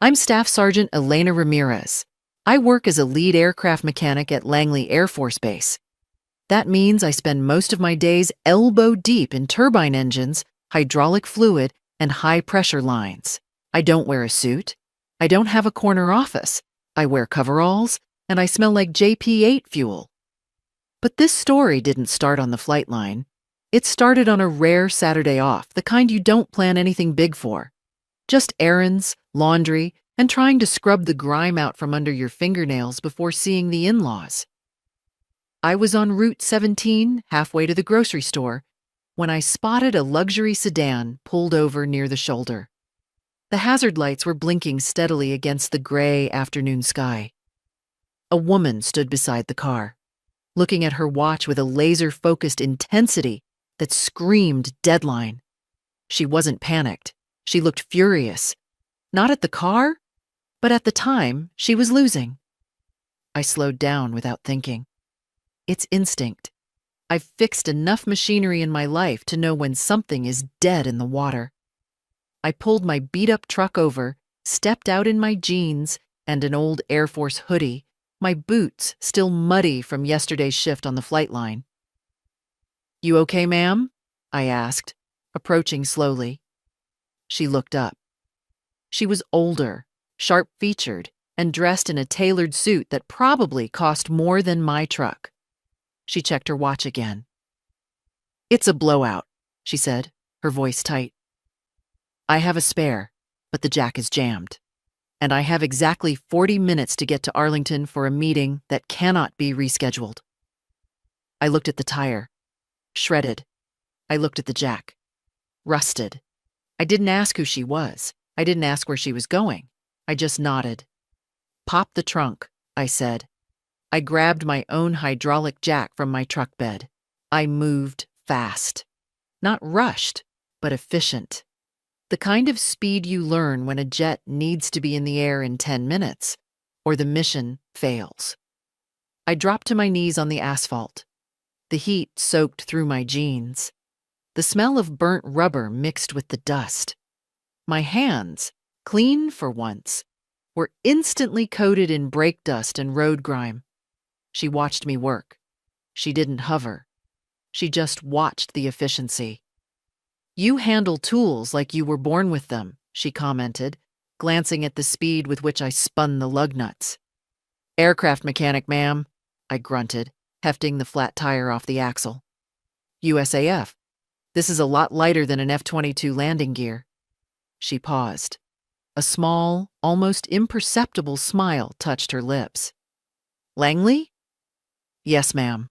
I'm Staff Sergeant Elena Ramirez. I work as a lead aircraft mechanic at Langley Air Force Base. That means I spend most of my days elbow deep in turbine engines, hydraulic fluid, and high-pressure lines. I don't wear a suit. I don't have a corner office. I wear coveralls, and I smell like JP-8 fuel. But this story didn't start on the flight line. It started on a rare Saturday off, the kind you don't plan anything big for. Just errands, laundry, and trying to scrub the grime out from under your fingernails before seeing the in-laws. I was on Route 17, halfway to the grocery store, when I spotted a luxury sedan pulled over near the shoulder. The hazard lights were blinking steadily against the gray afternoon sky. A woman stood beside the car, looking at her watch with a laser-focused intensity that screamed deadline. She wasn't panicked. She looked furious. Not at the car, but at the time she was losing. I slowed down without thinking. It's instinct. I've fixed enough machinery in my life to know when something is dead in the water. I pulled my beat-up truck over, stepped out in my jeans and an old Air Force hoodie, my boots still muddy from yesterday's shift on the flight line. "You okay, ma'am?" I asked, approaching slowly. She looked up. She was older, sharp-featured, and dressed in a tailored suit that probably cost more than my truck. She checked her watch again. "It's a blowout," she said, her voice tight. "I have a spare, but the jack is jammed. And I have exactly 40 minutes to get to Arlington for a meeting that cannot be rescheduled." I looked at the tire. Shredded. I looked at the jack. Rusted. I didn't ask who she was. I didn't ask where she was going. I just nodded. "Pop the trunk," I said. I grabbed my own hydraulic jack from my truck bed. I moved fast. Not rushed, but efficient. The kind of speed you learn when a jet needs to be in the air in 10 minutes, or the mission fails. I dropped to my knees on the asphalt. The heat soaked through my jeans. The smell of burnt rubber mixed with the dust. My hands, clean for once, were instantly coated in brake dust and road grime. She watched me work. She didn't hover. She just watched the efficiency. "You handle tools like you were born with them," she commented, glancing at the speed with which I spun the lug nuts. "Aircraft mechanic, ma'am," I grunted, hefting the flat tire off the axle. "USAF. This is a lot lighter than an F-22 landing gear." She paused. A small, almost imperceptible smile touched her lips. "Langley?" "Yes, ma'am."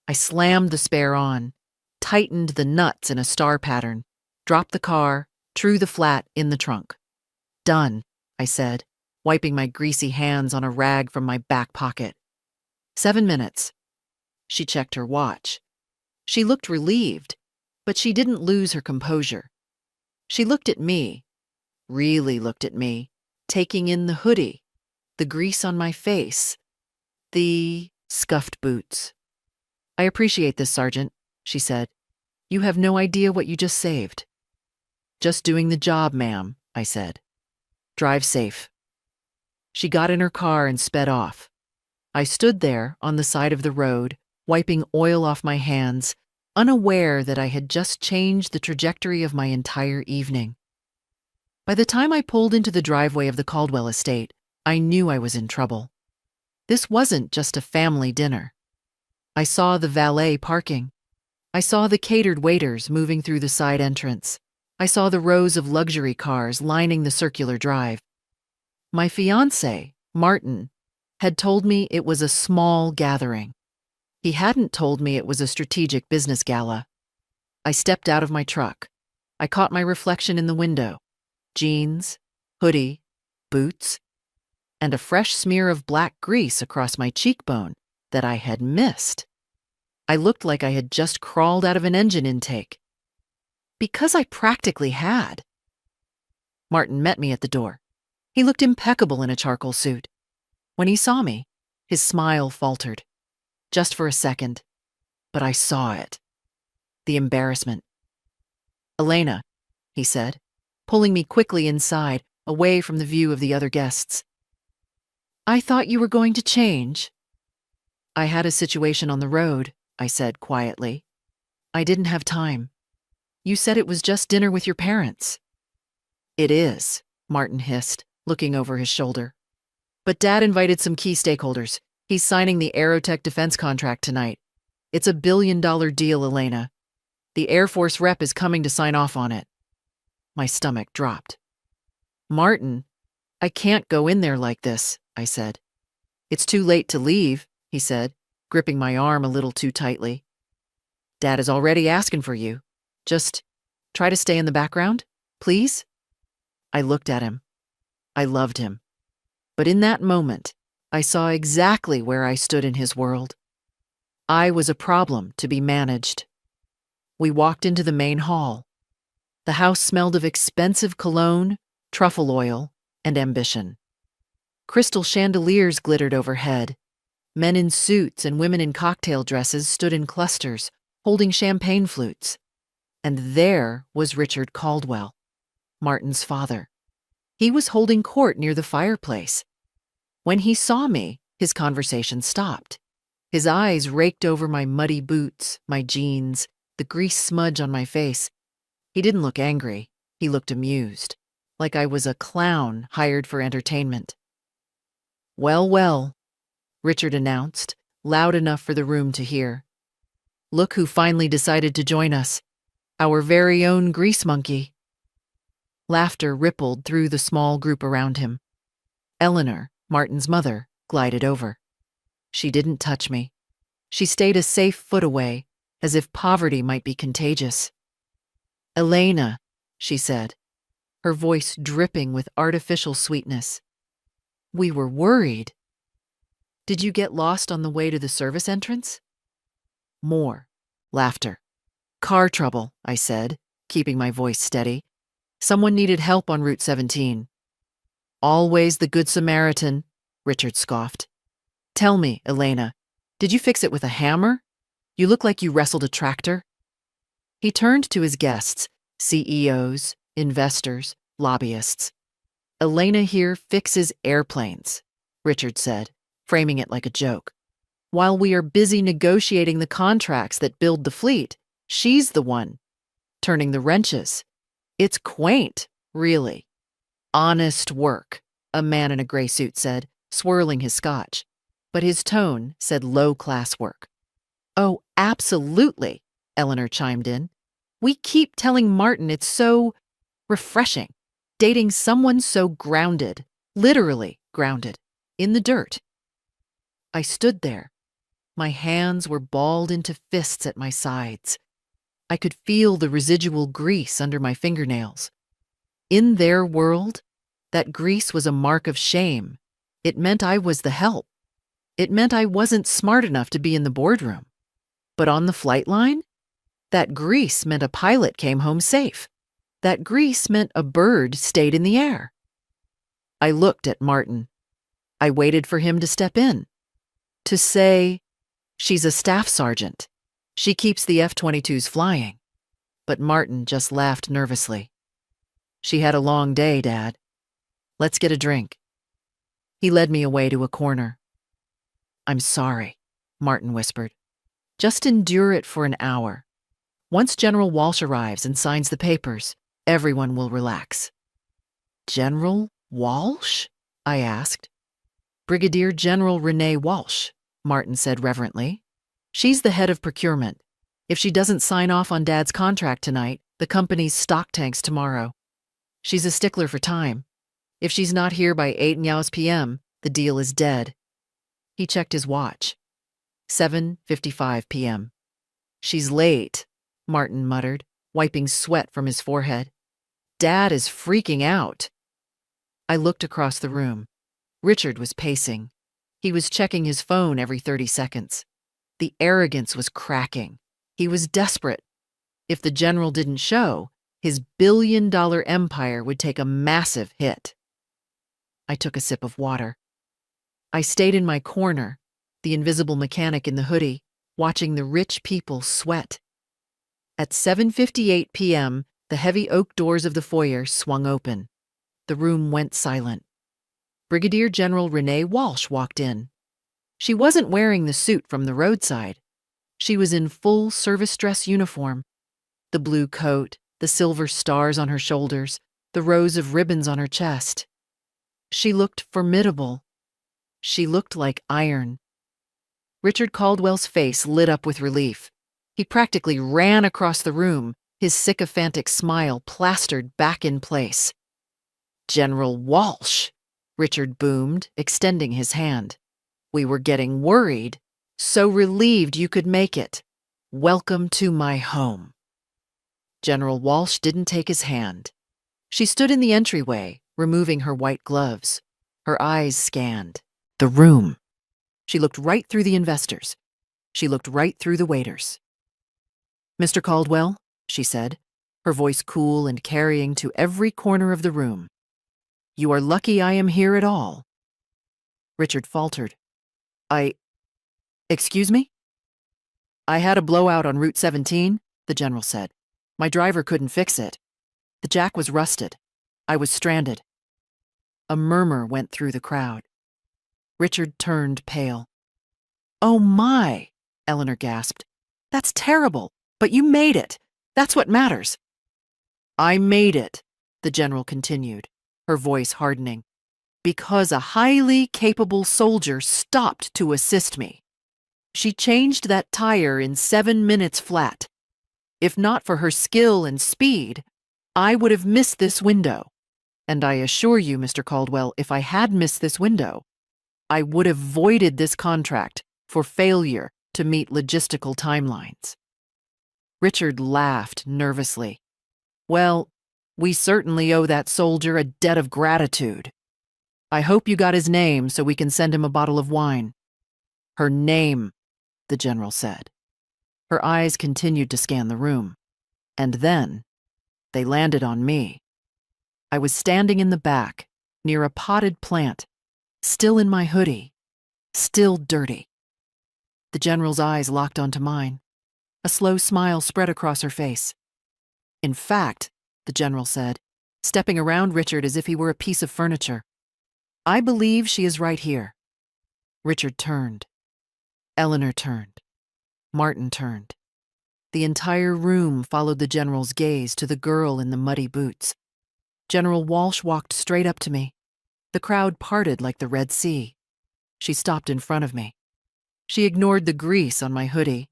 I slammed the spare on, tightened the nuts in a star pattern, dropped the car, threw the flat in the trunk. "Done," I said, wiping my greasy hands on a rag from my back pocket. 7 minutes. She checked her watch. She looked relieved, but she didn't lose her composure. She looked at me, really looked at me, taking in the hoodie, the grease on my face, the scuffed boots. "I appreciate this, Sergeant," she said. "You have no idea what you just saved." "Just doing the job, ma'am," I said. "Drive safe." She got in her car and sped off. I stood there on the side of the road, wiping oil off my hands, unaware that I had just changed the trajectory of my entire evening. By the time I pulled into the driveway of the Caldwell estate, I knew I was in trouble. This wasn't just a family dinner. I saw the valet parking. I saw the catered waiters moving through the side entrance. I saw the rows of luxury cars lining the circular drive. My fiancé, Martin, had told me it was a small gathering. He hadn't told me it was a strategic business gala. I stepped out of my truck. I caught my reflection in the window. Jeans, hoodie, boots, and a fresh smear of black grease across my cheekbone that I had missed. I looked like I had just crawled out of an engine intake. Because I practically had. Martin met me at the door. He looked impeccable in a charcoal suit. When he saw me, his smile faltered. Just for a second. But I saw it. The embarrassment. "Elena," he said, pulling me quickly inside, away from the view of the other guests. "I thought you were going to change." "I had a situation on the road," I said quietly. "I didn't have time. You said it was just dinner with your parents." "It is," Martin hissed, looking over his shoulder. "But Dad invited some key stakeholders. He's signing the Aerotech defense contract tonight. It's a billion-dollar deal, Elena. The Air Force rep is coming to sign off on it." My stomach dropped. "Martin, I can't go in there like this," I said. "It's too late to leave," he said, gripping my arm a little too tightly. "Dad is already asking for you. Just try to stay in the background, please?" I looked at him. I loved him. But in that moment, I saw exactly where I stood in his world. I was a problem to be managed. We walked into the main hall. The house smelled of expensive cologne, truffle oil, and ambition. Crystal chandeliers glittered overhead. Men in suits and women in cocktail dresses stood in clusters, holding champagne flutes. And there was Richard Caldwell, Martin's father. He was holding court near the fireplace. When he saw me, his conversation stopped. His eyes raked over my muddy boots, my jeans, the grease smudge on my face. He didn't look angry. He looked amused, like I was a clown hired for entertainment. "Well, well," Richard announced, loud enough for the room to hear. "Look who finally decided to join us. Our very own grease monkey." Laughter rippled through the small group around him. Eleanor, Martin's mother, glided over. She didn't touch me. She stayed a safe foot away, as if poverty might be contagious. "Elena," she said, her voice dripping with artificial sweetness. "We were worried. Did you get lost on the way to the service entrance?" More laughter. "Car trouble," I said, keeping my voice steady. "Someone needed help on Route 17. "Always the Good Samaritan," Richard scoffed. "Tell me, Elena, did you fix it with a hammer? You look like you wrestled a tractor." He turned to his guests, CEOs, investors, lobbyists. "Elena here fixes airplanes," Richard said, framing it like a joke. "While we are busy negotiating the contracts that build the fleet, she's the one turning the wrenches. It's quaint, really." "Honest work," a man in a gray suit said, swirling his scotch. But his tone said low-class work. "Oh, absolutely," Eleanor chimed in. "We keep telling Martin it's so refreshing, dating someone so grounded, literally grounded, in the dirt." I stood there. My hands were balled into fists at my sides. I could feel the residual grease under my fingernails. In their world, that grease was a mark of shame. It meant I was the help. It meant I wasn't smart enough to be in the boardroom. But on the flight line, that grease meant a pilot came home safe. That grease meant a bird stayed in the air. I looked at Martin. I waited for him to step in. To say, "She's a staff sergeant. She keeps the F-22s flying." But Martin just laughed nervously. "She had a long day, Dad. Let's get a drink." He led me away to a corner. "I'm sorry," Martin whispered. "Just endure it for an hour. Once General Walsh arrives and signs the papers, everyone will relax." "General Walsh?" I asked. "Brigadier General Renee Walsh," Martin said reverently. "She's the head of procurement. If she doesn't sign off on Dad's contract tonight, the company's stock tanks tomorrow. She's a stickler for time. If she's not here by 8 p.m., the deal is dead." He checked his watch. 7:55 p.m. "She's late," Martin muttered, wiping sweat from his forehead. "Dad is freaking out." I looked across the room. Richard was pacing. He was checking his phone every 30 seconds. The arrogance was cracking. He was desperate. If the general didn't show, his billion-dollar empire would take a massive hit. I took a sip of water. I stayed in my corner, the invisible mechanic in the hoodie, watching the rich people sweat. At 7:58 p.m., the heavy oak doors of the foyer swung open. The room went silent. Brigadier General Renee Walsh walked in. She wasn't wearing the suit from the roadside. She was in full service dress uniform. The blue coat, the silver stars on her shoulders, the rows of ribbons on her chest. She looked formidable. She looked like iron. Richard Caldwell's face lit up with relief. He practically ran across the room, his sycophantic smile plastered back in place. "General Walsh," Richard boomed, extending his hand. "We were getting worried. So relieved you could make it. Welcome to my home." General Walsh didn't take his hand. She stood in the entryway, removing her white gloves. Her eyes scanned the room. She looked right through the investors. She looked right through the waiters. "Mr. Caldwell," she said, her voice cool and carrying to every corner of the room, "you are lucky I am here at all." Richard faltered. Excuse me?" "I had a blowout on Route 17, the general said. "My driver couldn't fix it. The jack was rusted. I was stranded." A murmur went through the crowd. Richard turned pale. "Oh my," Eleanor gasped. "That's terrible, but you made it. That's what matters." "I made it," the general continued, her voice hardening, "because a highly capable soldier stopped to assist me. She changed that tire in 7 minutes flat. If not for her skill and speed, I would have missed this window. And I assure you, Mr. Caldwell, if I had missed this window, I would have voided this contract for failure to meet logistical timelines." Richard laughed nervously. "Well, we certainly owe that soldier a debt of gratitude. I hope you got his name so we can send him a bottle of wine." "Her name," the general said. Her eyes continued to scan the room. And then they landed on me. I was standing in the back, near a potted plant, still in my hoodie, still dirty. The general's eyes locked onto mine. A slow smile spread across her face. "In fact," the general said, stepping around Richard as if he were a piece of furniture, "I believe she is right here." Richard turned. Eleanor turned. Martin turned. The entire room followed the general's gaze to the girl in the muddy boots. General Walsh walked straight up to me. The crowd parted like the Red Sea. She stopped in front of me. She ignored the grease on my hoodie.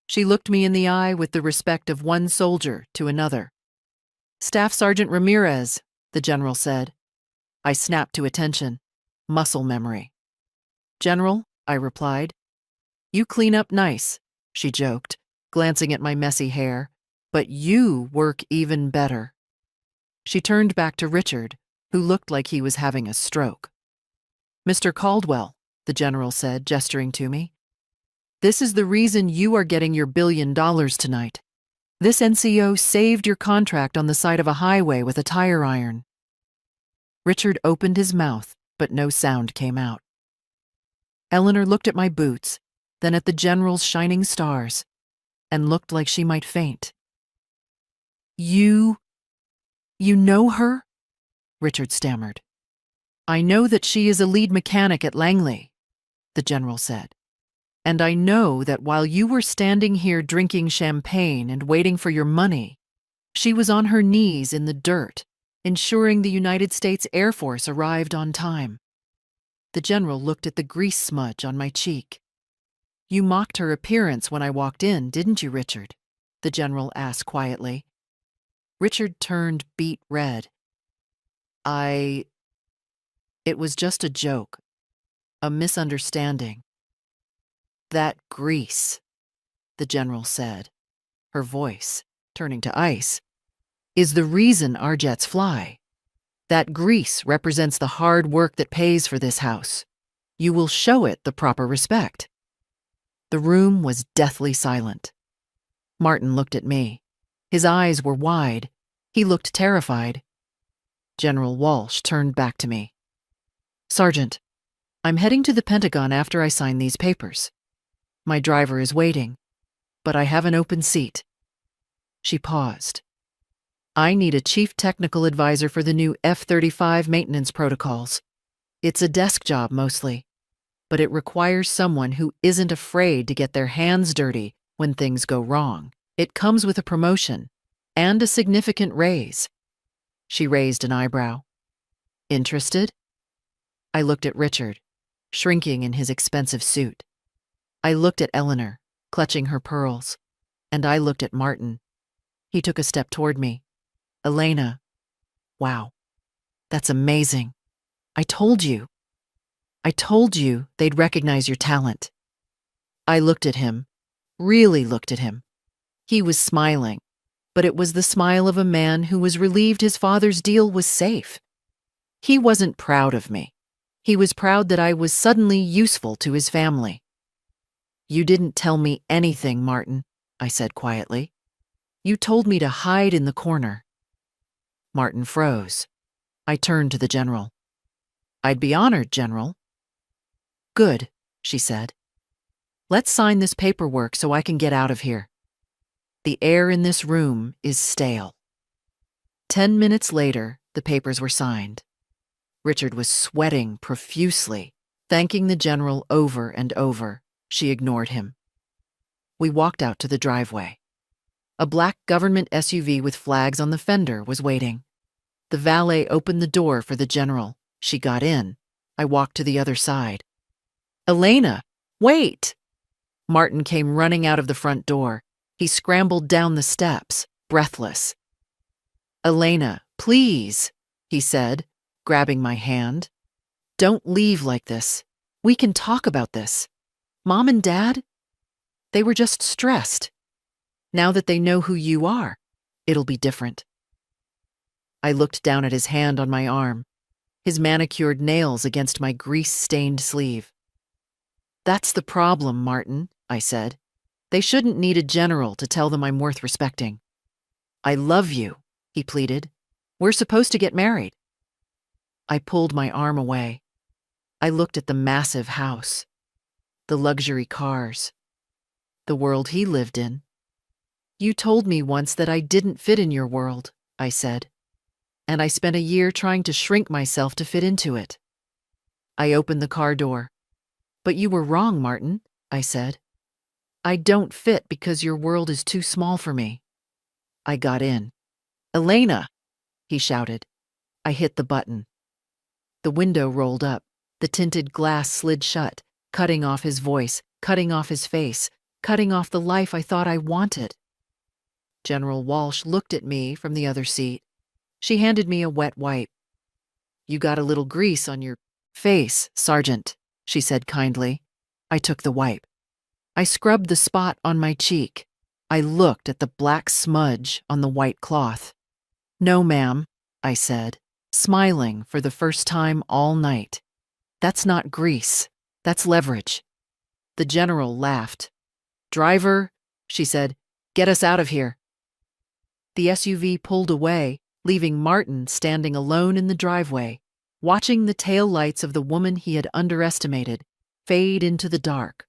She looked me in the eye with the respect of one soldier to another. "Staff Sergeant Ramirez," the general said. I snapped to attention. Muscle memory. "General," I replied. "You clean up nice," she joked, glancing at my messy hair, "but you work even better." She turned back to Richard, who looked like he was having a stroke. "Mr. Caldwell," the general said, gesturing to me, "this is the reason you are getting your $1 billion tonight. This NCO saved your contract on the side of a highway with a tire iron." Richard opened his mouth, but no sound came out. Eleanor looked at my boots, then at the general's shining stars, and looked like she might faint. You know her?" Richard stammered. "I know that she is a lead mechanic at Langley," the general said. "And I know that while you were standing here drinking champagne and waiting for your money, she was on her knees in the dirt, ensuring the United States Air Force arrived on time." The general looked at the grease smudge on my cheek. "You mocked her appearance when I walked in, didn't you, Richard?" the general asked quietly. Richard turned beet red. It was just a joke, a misunderstanding." "That grease," the general said, her voice turning to ice, "is the reason our jets fly. That grease represents the hard work that pays for this house. You will show it the proper respect." The room was deathly silent. Martin looked at me. His eyes were wide. He looked terrified. General Walsh turned back to me. "Sergeant, I'm heading to the Pentagon after I sign these papers. My driver is waiting, but I have an open seat." She paused. I need a chief technical advisor for the new F-35 maintenance protocols. It's a desk job mostly, but it requires someone who isn't afraid to get their hands dirty when things go wrong. It comes with a promotion and a significant raise." She raised an eyebrow. "Interested?" I looked at Richard, shrinking in his expensive suit. I looked at Eleanor, clutching her pearls, and I looked at Martin. He took a step toward me. "Elena, wow, that's amazing. I told you. I told you they'd recognize your talent." I looked at him, really looked at him. He was smiling, but it was the smile of a man who was relieved his father's deal was safe. He wasn't proud of me. He was proud that I was suddenly useful to his family. "You didn't tell me anything, Martin," I said quietly. "You told me to hide in the corner." Martin froze. I turned to the general. "I'd be honored, General." "Good," she said. "Let's sign this paperwork so I can get out of here. The air in this room is stale." 10 minutes later, the papers were signed. Richard was sweating profusely, thanking the general over and over. She ignored him. We walked out to the driveway. A black government SUV with flags on the fender was waiting. The valet opened the door for the general. She got in. I walked to the other side. "Elena, wait!" Martin came running out of the front door. He scrambled down the steps, breathless. "Elena, please," he said, grabbing my hand. "Don't leave like this. We can talk about this. Mom and Dad, they were just stressed. Now that they know who you are, it'll be different." I looked down at his hand on my arm, his manicured nails against my grease-stained sleeve. "That's the problem, Martin," I said. "They shouldn't need a general to tell them I'm worth respecting." "I love you," he pleaded. "We're supposed to get married." I pulled my arm away. I looked at the massive house, the luxury cars, the world he lived in. "You told me once that I didn't fit in your world," I said, "and I spent a year trying to shrink myself to fit into it." I opened the car door. "But you were wrong, Martin," I said. "I don't fit because your world is too small for me." I got in. "Elena!" he shouted. I hit the button. The window rolled up. The tinted glass slid shut, cutting off his voice, cutting off his face, cutting off the life I thought I wanted. General Walsh looked at me from the other seat. She handed me a wet wipe. "You got a little grease on your face, Sergeant," she said kindly. I took the wipe. I scrubbed the spot on my cheek. I looked at the black smudge on the white cloth. "No, ma'am," I said, smiling for the first time all night. "That's not grease. That's leverage." The general laughed. "Driver," she said, "get us out of here." The SUV pulled away, leaving Martin standing alone in the driveway, watching the taillights of the woman he had underestimated fade into the dark.